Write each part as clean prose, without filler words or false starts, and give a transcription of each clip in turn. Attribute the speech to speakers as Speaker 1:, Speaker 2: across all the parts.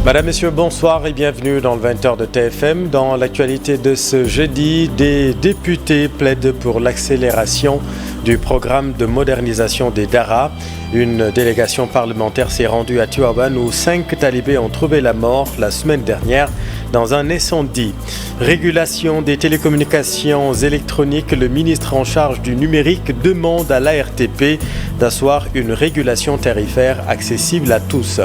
Speaker 1: Madame, Messieurs, bonsoir et bienvenue dans le 20h de TFM. Dans l'actualité de ce jeudi, des députés plaident pour l'accélération du programme de modernisation des Daara. Une délégation parlementaire s'est rendue à Tivaouane où 5 talibés ont trouvé la mort la semaine dernière dans un incendie. Régulation des télécommunications électroniques, le ministre en charge du numérique demande à l'ARTP d'asseoir une régulation tarifaire accessible à tous.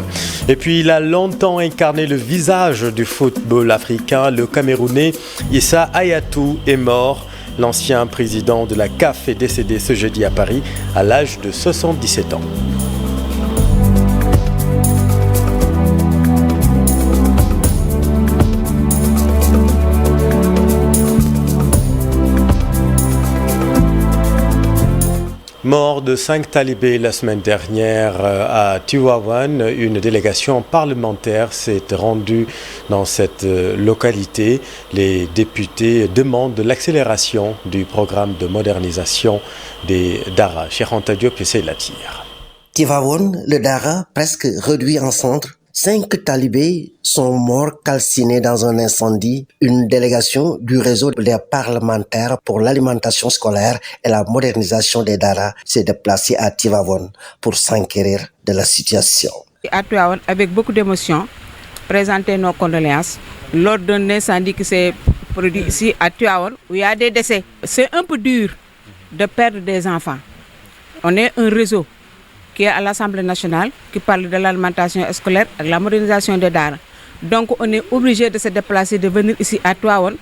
Speaker 1: Et puis il a longtemps incarné le visage du football africain. Le Camerounais Issa Hayatou est mort. L'ancien président de la CAF est décédé ce jeudi à Paris à l'âge de 77 ans. Mort de 5 talibés la semaine dernière à Tivaouane, une délégation parlementaire s'est rendue dans cette localité. Les députés demandent l'accélération du programme de modernisation des Daara. Cheikh Anta Diop essaie de la tire.
Speaker 2: Tivaouane, le Daara, presque réduit en cendres. 5 talibés sont morts calcinés dans un incendie. Une délégation du réseau des parlementaires pour l'alimentation scolaire et la modernisation des Daara s'est déplacée à Tivaouane pour s'enquérir de la situation.
Speaker 3: À Tivaouane, avec beaucoup d'émotion, présenter nos condoléances lors d'un incendie qui s'est produit ici à Tivaouane où il y a des décès. C'est un peu dur de perdre des enfants. On est un réseau qui est à l'Assemblée nationale, qui parle de l'alimentation scolaire et de la modernisation des Daara. Donc on est obligé de se déplacer, de venir ici à Tivaouane,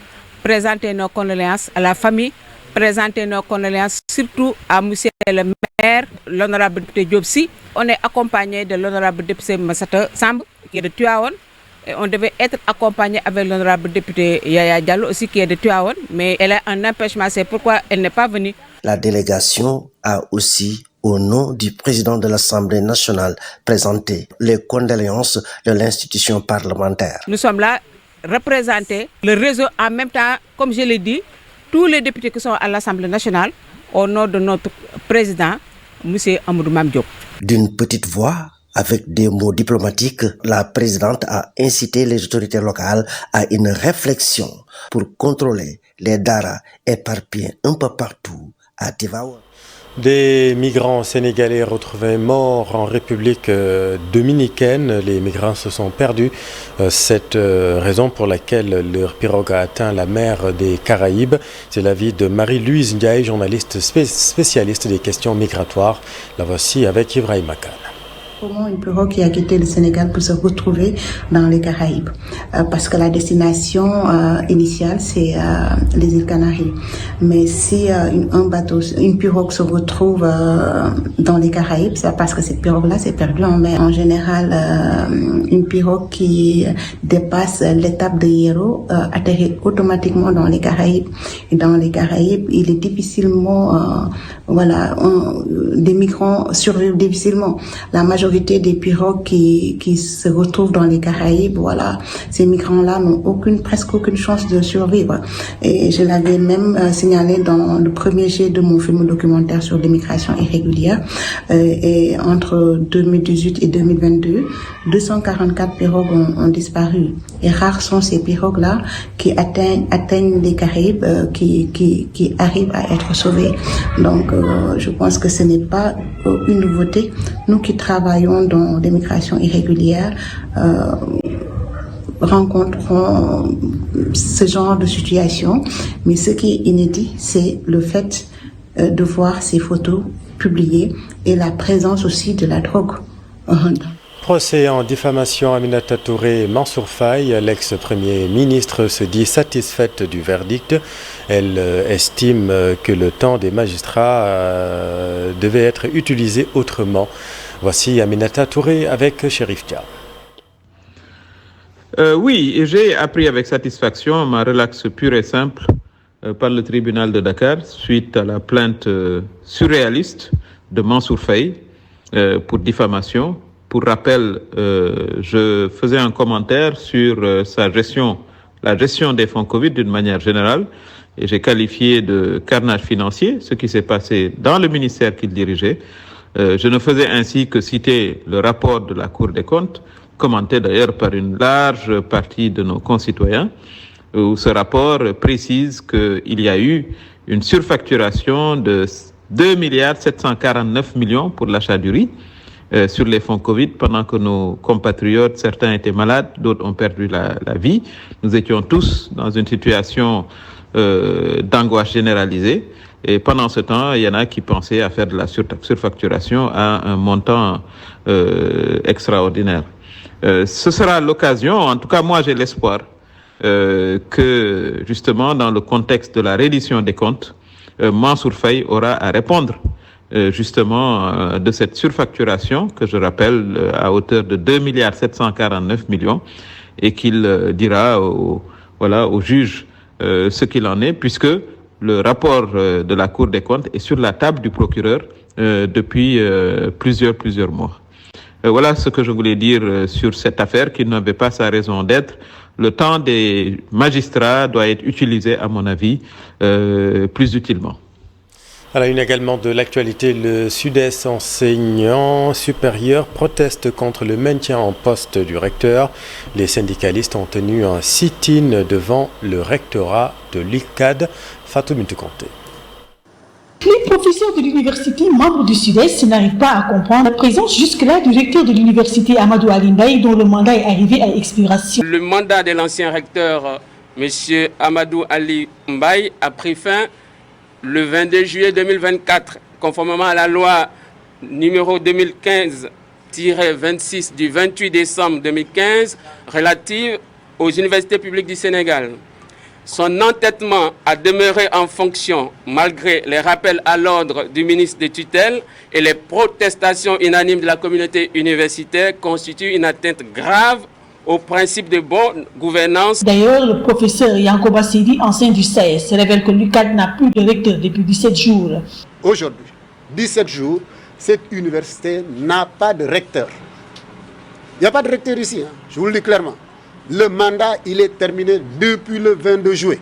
Speaker 3: présenter nos condoléances à la famille, présenter nos condoléances surtout à monsieur le maire, l'honorable député Diop Sy. On est accompagné de l'honorable député Massata Samb, qui est de Tivaouane. Et on devait être accompagné avec l'honorable député Yaya Diallo aussi, qui est de Tivaouane, mais elle a un empêchement, c'est pourquoi elle n'est pas venue.
Speaker 2: La délégation a aussi, au nom du président de l'Assemblée nationale, présenté les condoléances de l'institution parlementaire.
Speaker 3: Nous sommes là, représenter le réseau en même temps, comme je l'ai dit, tous les députés qui sont à l'Assemblée nationale, au nom de notre président, M. Amadou Mame Diop.
Speaker 2: D'une petite voix, avec des mots diplomatiques, la présidente a incité les autorités locales à une réflexion pour contrôler les Daara éparpillés un peu partout à Tivaouane.
Speaker 1: Des migrants sénégalais retrouvés morts en République dominicaine. Les migrants se sont perdus. C'est raison pour laquelle leur pirogue a atteint la mer des Caraïbes. C'est l'avis de Marie-Louise Ndiaye, journaliste spécialiste des questions migratoires. La voici avec Ibrahim Akan.
Speaker 4: Comment une pirogue qui a quitté le Sénégal peut se retrouver dans les Caraïbes? Parce que la destination initiale, c'est les îles Canaries. Mais si une pirogue se retrouve dans les Caraïbes, c'est parce que cette pirogue-là s'est perdue en mer. En général, une pirogue qui dépasse l'étape de Hierro atterrit automatiquement dans les Caraïbes. Et dans les Caraïbes, il est difficilement... des migrants survivent difficilement. La majorité des pirogues qui se retrouvent dans les Caraïbes, ces migrants-là n'ont presque aucune chance de survivre. Et je l'avais même signalé dans le premier jet de mon film documentaire sur l'immigration irrégulière. Et entre 2018 et 2022, 244 pirogues ont disparu. Et rares sont ces pirogues-là qui atteignent les Caraïbes, qui arrivent à être sauvées. Donc, je pense que ce n'est pas une nouveauté. Nous qui travaillons dans l'immigration irrégulière rencontrons ce genre de situation. Mais ce qui est inédit, c'est le fait de voir ces photos publiées et la présence aussi de la drogue.
Speaker 1: Procès en diffamation Aminata Touré et Mansour Faye. L'ex-premier ministre se dit satisfaite du verdict. Elle estime que le temps des magistrats devait être utilisé autrement. Voici Aminata Touré avec Chérif Dia.
Speaker 5: Oui, j'ai appris avec satisfaction ma relaxe pure et simple par le tribunal de Dakar suite à la plainte surréaliste de Mansour Faye pour diffamation. Pour rappel, je faisais un commentaire sur la gestion des fonds Covid d'une manière générale, et j'ai qualifié de carnage financier ce qui s'est passé dans le ministère qu'il dirigeait. Je ne faisais ainsi que citer le rapport de la Cour des comptes, commenté d'ailleurs par une large partie de nos concitoyens, où ce rapport précise qu'il y a eu une surfacturation de 2,749 milliards pour l'achat du riz sur les fonds Covid, pendant que nos compatriotes, certains étaient malades, d'autres ont perdu la vie. Nous étions tous dans une situation d'angoisse généralisée. Et pendant ce temps, il y en a qui pensaient à faire de la surfacturation à un montant extraordinaire. Ce sera l'occasion, en tout cas moi j'ai l'espoir, que justement dans le contexte de la reddition des comptes, Mansour Faye aura à répondre justement de cette surfacturation que je rappelle à hauteur de 2,749 milliards et qu'il dira au juge ce qu'il en est, puisque le rapport de la Cour des comptes est sur la table du procureur depuis plusieurs mois. Voilà ce que je voulais dire sur cette affaire qui n'avait pas sa raison d'être. Le temps des magistrats doit être utilisé, à mon avis, plus utilement.
Speaker 1: À la une également de l'actualité, le Sud-Est enseignant supérieur proteste contre le maintien en poste du recteur. Les syndicalistes ont tenu un sit-in devant le rectorat de l'ICAD. Fatou Bintou Conté.
Speaker 6: Les professeurs de l'université membres du Sud-Est n'arrivent pas à comprendre la présence jusque-là du recteur de l'université Amadou Ali Mbaye, dont le mandat est arrivé à expiration.
Speaker 7: Le mandat de l'ancien recteur, M. Amadou Ali Mbaye, a pris fin le 22 juillet 2024, conformément à la loi numéro 2015-26 du 28 décembre 2015 relative aux universités publiques du Sénégal. Son entêtement à demeurer en fonction, malgré les rappels à l'ordre du ministre de tutelle et les protestations unanimes de la communauté universitaire, constitue une atteinte grave au principe de bonne gouvernance.
Speaker 6: D'ailleurs, le professeur Yankoba Sidi, ancien du SAES, révèle que l'UCAD n'a plus de recteur depuis 17 jours.
Speaker 8: Aujourd'hui, 17 jours, cette université n'a pas de recteur. Il n'y a pas de recteur ici, je vous le dis clairement. Le mandat, il est terminé depuis le 22 juillet.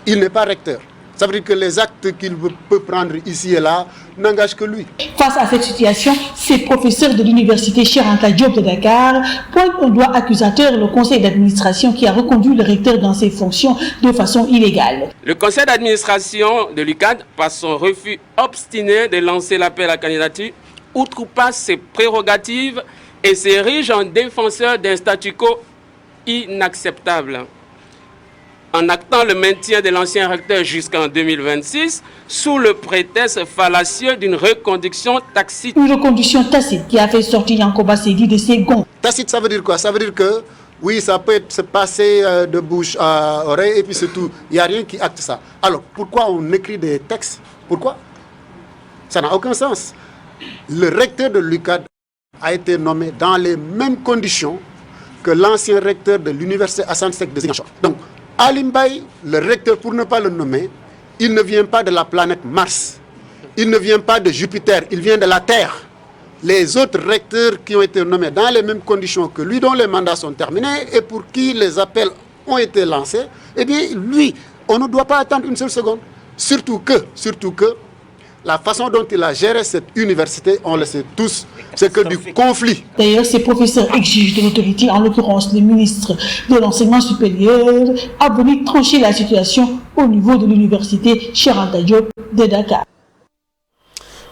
Speaker 8: Il n'est pas recteur. Ça veut dire que les actes qu'il peut prendre ici et là n'engagent que lui.
Speaker 6: Face à cette situation, ces professeurs de l'université Cheikh Anta Diop de Dakar pointent au doigt accusateur le conseil d'administration qui a reconduit le recteur dans ses fonctions de façon illégale.
Speaker 7: Le conseil d'administration de l'UCAD, par son refus obstiné de lancer l'appel à candidature, outrepasse ses prérogatives et s'érige en défenseur d'un statu quo inacceptable. En actant le maintien de l'ancien recteur jusqu'en 2026, sous le prétexte fallacieux d'une reconduction tacite.
Speaker 6: Une reconduction tacite qui a fait sortir Yankoba Sedi de ses gonds.
Speaker 8: Tacite, ça veut dire quoi? Ça veut dire que, oui, ça peut se passer de bouche à oreille et puis c'est tout. Il n'y a rien qui acte ça. Alors, pourquoi on écrit des textes? Pourquoi? Ça n'a aucun sens. Le recteur de l'UCAD a été nommé dans les mêmes conditions que l'ancien recteur de l'université Assane Seck de Ziguinchor. Donc, Ali Mbaye, le recteur, pour ne pas le nommer, il ne vient pas de la planète Mars. Il ne vient pas de Jupiter, il vient de la Terre. Les autres recteurs qui ont été nommés dans les mêmes conditions que lui, dont les mandats sont terminés et pour qui les appels ont été lancés, eh bien, lui, on ne doit pas attendre une seule seconde. Surtout que la façon dont il a géré cette université, on le sait tous, c'est que du conflit.
Speaker 6: D'ailleurs, ces professeurs exigent de l'autorité, en l'occurrence le ministre de l'enseignement supérieur, à venir trancher la situation au niveau de l'université Cheikh Anta Diop de Dakar.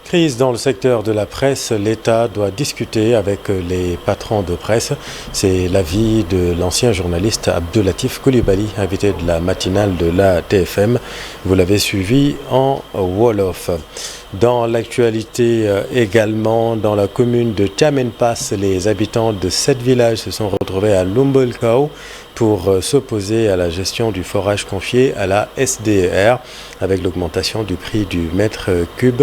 Speaker 1: Crise dans le secteur de la presse, l'État doit discuter avec les patrons de presse. C'est l'avis de l'ancien journaliste Abdoulatif Coulibaly, invité de la matinale de la TFM. Vous l'avez suivi en Wolof. Dans l'actualité également, dans la commune de Tiamenpass, les habitants de 7 villages se sont retrouvés à Lumbolkao pour s'opposer à la gestion du forage confié à la SDER. Avec l'augmentation du prix du mètre cube,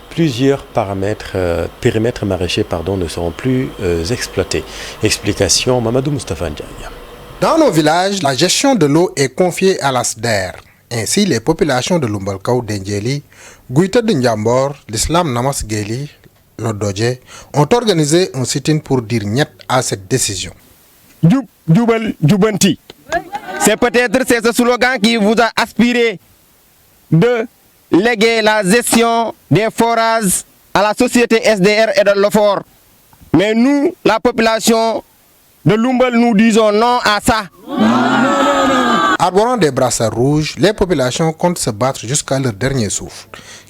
Speaker 1: plusieurs périmètres maraîchers ne seront plus exploités. Explication Mamadou Moustapha Ndiaye.
Speaker 9: Dans nos villages, la gestion de l'eau est confiée à la SDER. Ainsi, les populations de Lumbolkao, d'Endjeli, Guita de Njambor, l'Islam Namas Geli, Lododje, ont organisé un sit-in pour dire niet à cette décision.
Speaker 10: Djoubal Djoubanti. C'est peut-être ce slogan qui vous a aspiré de léguer la gestion des forages à la société SDR et de l'OFOR. Mais nous, la population de Lumbel, nous disons non à ça.
Speaker 9: Arborant des brassards rouges, les populations comptent se battre jusqu'à leur dernier souffle,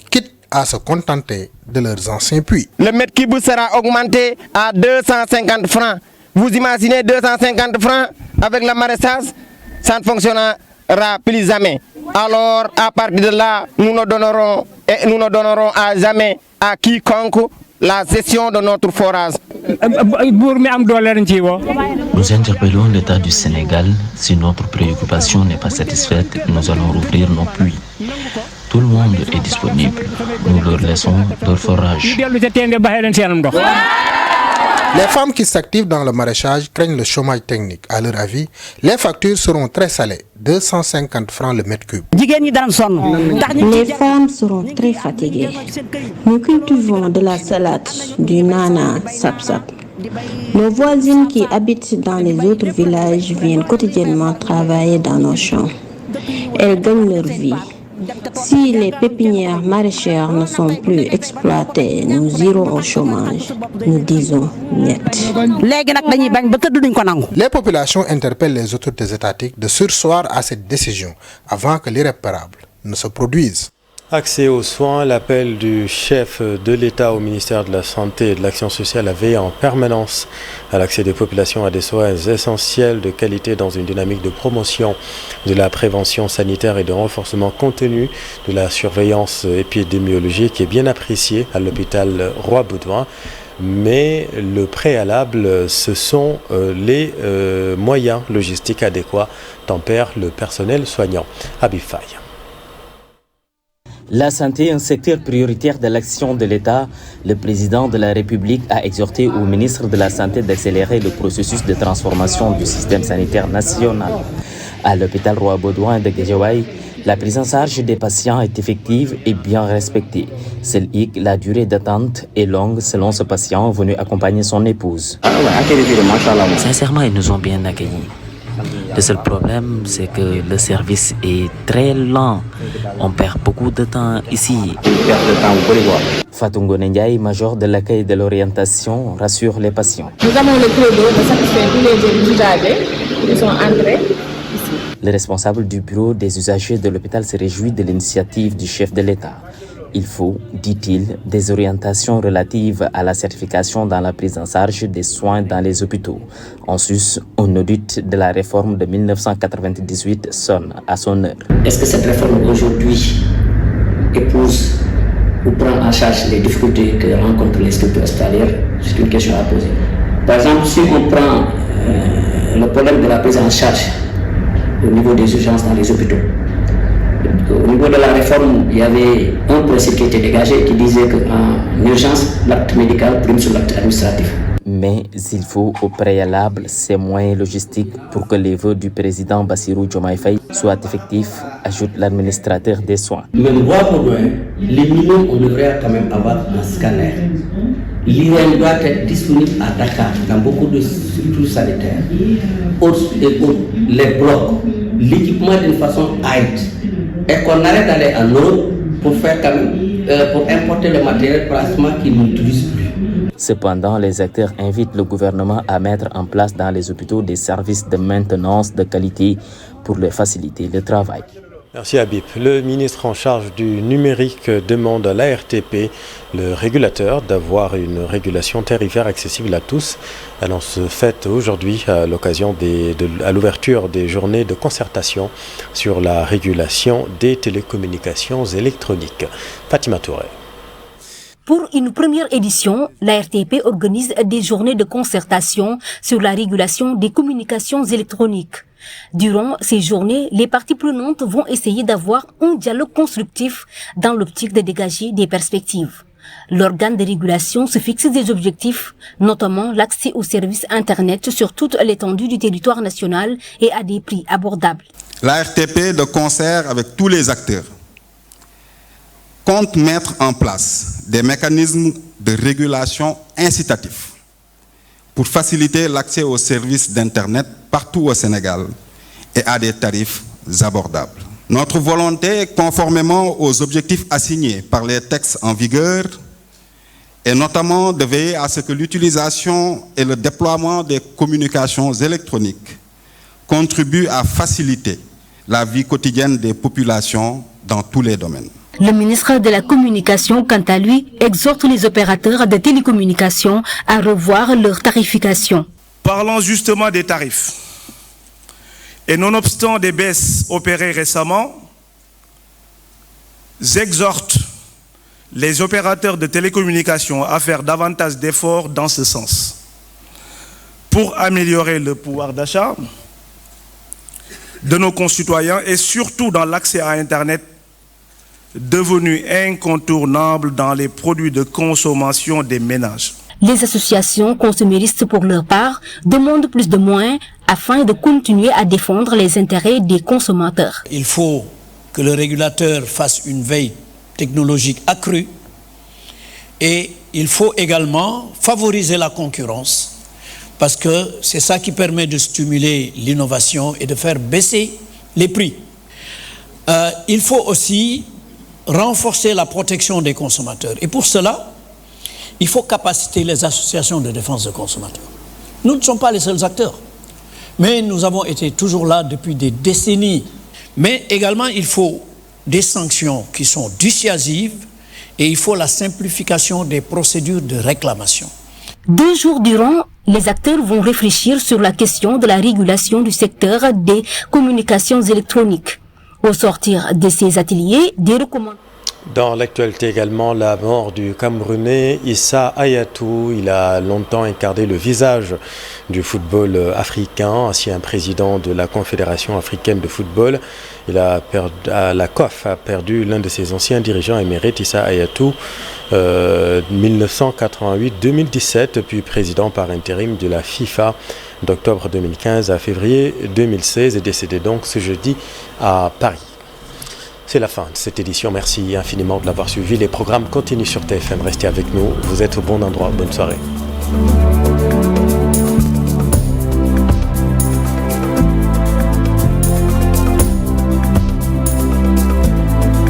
Speaker 9: quitte à se contenter de leurs anciens puits.
Speaker 10: Le mètre cube sera augmenté à 250 francs. Vous imaginez 250 francs avec le maraîchage, ça ne fonctionnera plus jamais. Alors à partir de là, nous ne donnerons à jamais à quiconque la gestion de notre forage.
Speaker 11: Nous interpellons l'État du Sénégal. Si notre préoccupation n'est pas satisfaite, nous allons rouvrir nos puits. Tout le monde est disponible. Nous leur laissons leur forage.
Speaker 9: Les femmes qui s'activent dans le maraîchage craignent le chômage technique. À leur avis, les factures seront très salées, 250 francs le mètre cube.
Speaker 12: Les femmes seront très fatiguées. Nous cultivons de la salade, du nana, sap-sap. Nos voisines qui habitent dans les autres villages viennent quotidiennement travailler dans nos champs. Elles gagnent leur vie. Si les pépinières maraîchères ne sont plus exploitées, nous irons au chômage. Nous disons niet.
Speaker 9: Les populations interpellent les autorités étatiques de surseoir à cette décision avant que l'irréparable ne se produise.
Speaker 1: Accès aux soins, l'appel du chef de l'État au ministère de la Santé et de l'Action sociale à veiller en permanence à l'accès des populations à des soins essentiels de qualité dans une dynamique de promotion de la prévention sanitaire et de renforcement continu de la surveillance épidémiologique est bien apprécié à l'hôpital Roi-Baudouin. Mais le préalable, ce sont les moyens logistiques adéquats, tempère le personnel soignant. Habib Faye.
Speaker 11: La santé est un secteur prioritaire de l'action de l'État. Le président de la République a exhorté au ministre de la Santé d'accélérer le processus de transformation du système sanitaire national. À l'hôpital Roi-Baudouin de Guédiawaye, la prise en charge des patients est effective et bien respectée. Seule hic, la durée d'attente est longue selon ce patient venu accompagner son épouse.
Speaker 13: Sincèrement, ils nous ont bien accueillis. Le seul problème, c'est que le service est très lent. On perd beaucoup de temps ici.
Speaker 11: Fatou Ndiaye, major de l'accueil et de l'orientation, rassure les patients.
Speaker 14: Nous avons le credo de satisfaire tous les usagers qui sont entrés ici.
Speaker 11: Le responsable du bureau des usagers de l'hôpital se réjouit de l'initiative du chef de l'État. Il faut, dit-il, des orientations relatives à la certification dans la prise en charge des soins dans les hôpitaux. En sus, un audit de la réforme de 1998 sonne à son heure.
Speaker 15: Est-ce que cette réforme aujourd'hui épouse ou prend en charge les difficultés que rencontrent les structures hospitalières? C'est une question à poser. Par exemple, si on prend le problème de la prise en charge au niveau des urgences dans les hôpitaux, au niveau de la réforme, il y avait un principe qui était dégagé qui disait qu'en urgence, l'acte médical prime sur l'acte administratif.
Speaker 11: Mais il faut au préalable ces moyens logistiques pour que les vœux du président Bassirou Diomaye Faye soient effectifs, ajoute l'administrateur des soins.
Speaker 15: Même Roi-Baudouin, les minimum, on devrait quand même avoir un scanner. L'IRM doit être disponible à Dakar, dans beaucoup de structures sanitaires. Les blocs, l'équipement d'une façon hybride. Et qu'on arrête d'aller en Europe pour faire quand même, pour importer le matériel plasma qui ne l'utilise plus.
Speaker 11: Cependant, les acteurs invitent le gouvernement à mettre en place dans les hôpitaux des services de maintenance de qualité pour leur faciliter le travail.
Speaker 1: Merci Habib. Le ministre en charge du numérique demande à l'ARTP, le régulateur, d'avoir une régulation tarifaire accessible à tous. Annonce faite aujourd'hui à l'occasion à l'ouverture des journées de concertation sur la régulation des télécommunications électroniques. Fatima Touré.
Speaker 16: Pour une première édition, l'ARTP organise des journées de concertation sur la régulation des communications électroniques. Durant ces journées, les parties prenantes vont essayer d'avoir un dialogue constructif dans l'optique de dégager des perspectives. L'organe de régulation se fixe des objectifs, notamment l'accès aux services Internet sur toute l'étendue du territoire national et à des prix abordables.
Speaker 17: L'ARTP, de concert avec tous les acteurs, compte mettre en place des mécanismes de régulation incitatifs pour faciliter l'accès aux services d'Internet partout au Sénégal et à des tarifs abordables. Notre volonté, conformément aux objectifs assignés par les textes en vigueur, et notamment de veiller à ce que l'utilisation et le déploiement des communications électroniques contribuent à faciliter la vie quotidienne des populations dans tous les domaines.
Speaker 16: Le ministre de la Communication, quant à lui, exhorte les opérateurs de télécommunications à revoir leur tarification.
Speaker 18: Parlons justement des tarifs. Et nonobstant des baisses opérées récemment, j'exhorte les opérateurs de télécommunications à faire davantage d'efforts dans ce sens pour améliorer le pouvoir d'achat de nos concitoyens et surtout dans l'accès à Internet devenu incontournable dans les produits de consommation des ménages.
Speaker 16: Les associations consuméristes, pour leur part, demandent plus de moyens afin de continuer à défendre les intérêts des consommateurs.
Speaker 19: Il faut que le régulateur fasse une veille technologique accrue et il faut également favoriser la concurrence parce que c'est ça qui permet de stimuler l'innovation et de faire baisser les prix. Il faut aussi renforcer la protection des consommateurs et pour cela, il faut capaciter les associations de défense des consommateurs. Nous ne sommes pas les seuls acteurs, mais nous avons été toujours là depuis des décennies. Mais également, il faut des sanctions qui sont dissuasives et il faut la simplification des procédures de réclamation.
Speaker 16: 2 jours durant, les acteurs vont réfléchir sur la question de la régulation du secteur des communications électroniques. Au sortir de ces ateliers, des recommandations.
Speaker 1: Dans l'actualité également, la mort du Camerounais Issa Hayatou. Il a longtemps incarné le visage du football africain, ancien président de la Confédération africaine de football. La COF a perdu l'un de ses anciens dirigeants émérites, Issa Hayatou, 1988-2017, puis président par intérim de la FIFA d'octobre 2015 à février 2016 et décédé donc ce jeudi à Paris. C'est la fin de cette édition. Merci infiniment de l'avoir suivi. Les programmes continuent sur TFM. Restez avec nous. Vous êtes au bon endroit. Bonne soirée.